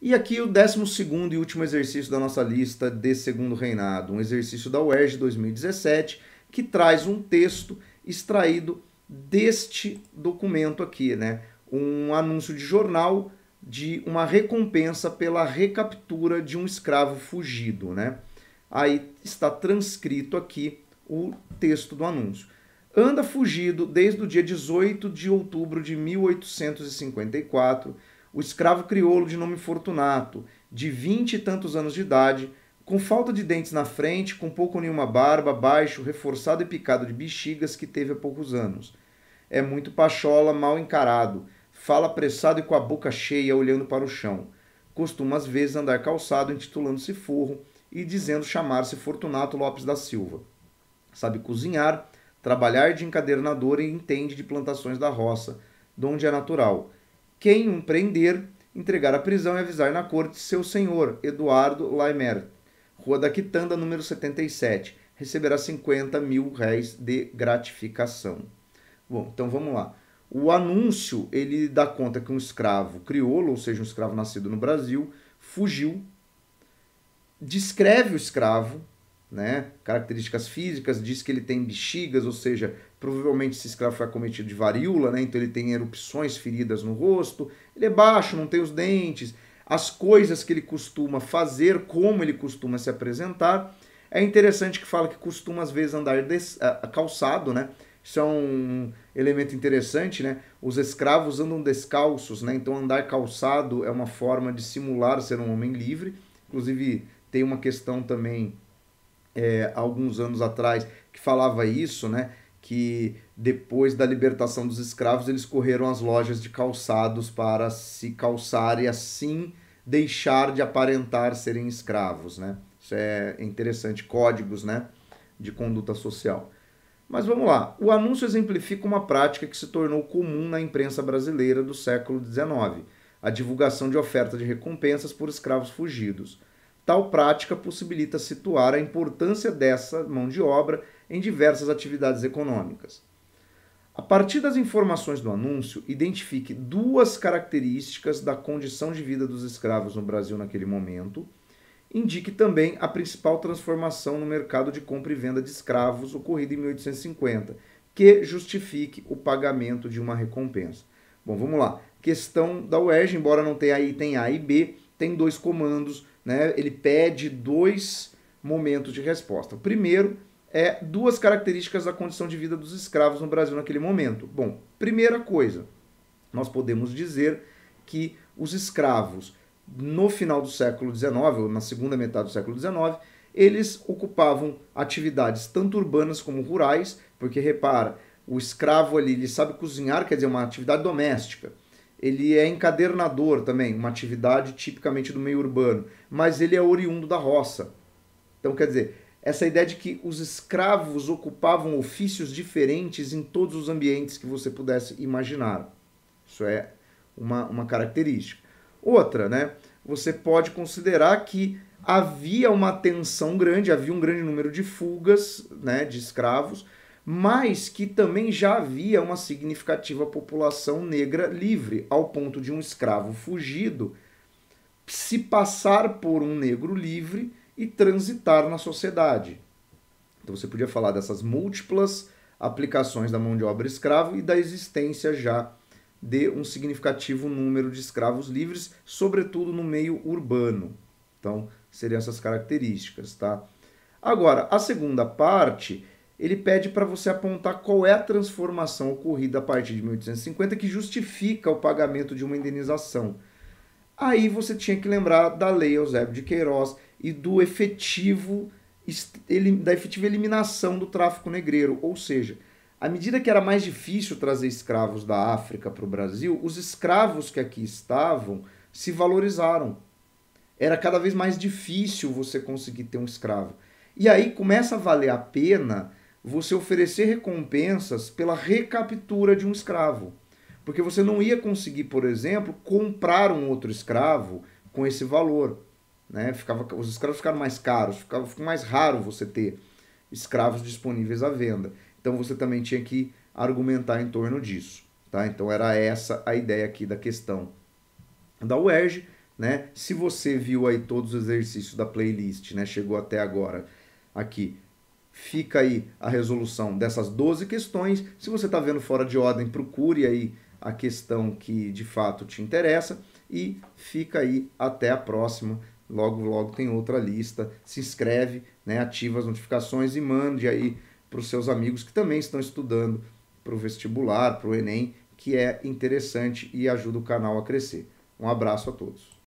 E aqui o 12º e último exercício da nossa lista de Segundo Reinado, um exercício da UERJ 2017, que traz um texto extraído deste documento aqui, né? Um anúncio de jornal de uma recompensa pela recaptura de um escravo fugido, né? Aí está transcrito aqui o texto do anúncio. Anda fugido desde o dia 18 de outubro de 1854, o escravo crioulo de nome Fortunato, de 20 e tantos anos de idade, com falta de dentes na frente, com pouco ou nenhuma barba, baixo, reforçado e picado de bexigas, que teve há poucos anos. É muito pachola, mal encarado, fala apressado e com a boca cheia, olhando para o chão. Costuma às vezes andar calçado, intitulando-se Forro e dizendo chamar-se Fortunato Lopes da Silva. Sabe cozinhar, trabalhar de encadernador e entende de plantações da roça, donde é natural. Quem um prender, entregar à prisão e avisar na corte seu senhor, Eduardo Laimer, Rua da Quitanda, número 77. Receberá 50 mil réis de gratificação. Bom, então vamos lá. O anúncio, ele dá conta que um escravo crioulo, ou seja, um escravo nascido no Brasil, fugiu, descreve o escravo, né? Características físicas, diz que ele tem bexigas, ou seja, provavelmente esse escravo foi acometido de varíola, né? Então ele tem erupções, feridas no rosto, ele é baixo, não tem os dentes, as coisas que ele costuma fazer, como ele costuma se apresentar. É interessante que fala que costuma às vezes andar calçado, né? Isso é um elemento interessante, né? Os escravos andam descalços, né? Então andar calçado é uma forma de simular ser um homem livre. Inclusive tem uma questão também alguns anos atrás que falava isso, né? Que depois da libertação dos escravos eles correram às lojas de calçados para se calçar e assim deixar de aparentar serem escravos, né? Isso é interessante, códigos, né, de conduta social. Mas vamos lá, o anúncio exemplifica uma prática que se tornou comum na imprensa brasileira do século XIX, a divulgação de oferta de recompensas por escravos fugidos. Tal prática possibilita situar a importância dessa mão de obra em diversas atividades econômicas. A partir das informações do anúncio, identifique duas características da condição de vida dos escravos no Brasil naquele momento. Indique também a principal transformação no mercado de compra e venda de escravos ocorrida em 1850, que justifique o pagamento de uma recompensa. Bom, vamos lá. Questão da UERJ, embora não tenha item A e B, tem dois comandos, né? Ele pede dois momentos de resposta. O primeiro é duas características da condição de vida dos escravos no Brasil naquele momento. Bom, primeira coisa, nós podemos dizer que os escravos no final do século XIX, ou na segunda metade do século XIX, eles ocupavam atividades tanto urbanas como rurais, porque repara, o escravo ali, ele sabe cozinhar, quer dizer, uma atividade doméstica. Ele é encadernador também, uma atividade tipicamente do meio urbano, mas ele é oriundo da roça. Então, quer dizer, essa ideia de que os escravos ocupavam ofícios diferentes em todos os ambientes que você pudesse imaginar. Isso é uma característica. Outra, né? Você pode considerar que havia uma tensão grande, havia um grande número de fugas, né, de escravos, mas que também já havia uma significativa população negra livre, ao ponto de um escravo fugido se passar por um negro livre e transitar na sociedade. Então você podia falar dessas múltiplas aplicações da mão de obra escravo e da existência já de um significativo número de escravos livres, sobretudo no meio urbano. Então, seriam essas características, tá? Agora, a segunda parte, ele pede para você apontar qual é a transformação ocorrida a partir de 1850 que justifica o pagamento de uma indenização. Aí você tinha que lembrar da Lei Eusébio de Queiroz e da efetiva eliminação do tráfico negreiro, ou seja, à medida que era mais difícil trazer escravos da África para o Brasil, os escravos que aqui estavam se valorizaram. Era cada vez mais difícil você conseguir ter um escravo. E aí começa a valer a pena você oferecer recompensas pela recaptura de um escravo. Porque você não ia conseguir, por exemplo, comprar um outro escravo com esse valor. Né? Os escravos ficaram mais caros, ficou mais raro você ter escravos disponíveis à venda. Então você também tinha que argumentar em torno disso. Tá? Então era essa a ideia aqui da questão da UERJ. né? Se você viu aí todos os exercícios da playlist, né? Chegou até agora aqui. Fica aí a resolução dessas 12 questões. Se você está vendo fora de ordem, procure aí a questão que de fato te interessa e fica aí até a próxima. Logo, logo tem outra lista. Se inscreve, né? Ativa as notificações e mande aí para os seus amigos que também estão estudando para o vestibular, para o Enem, que é interessante e ajuda o canal a crescer. Um abraço a todos.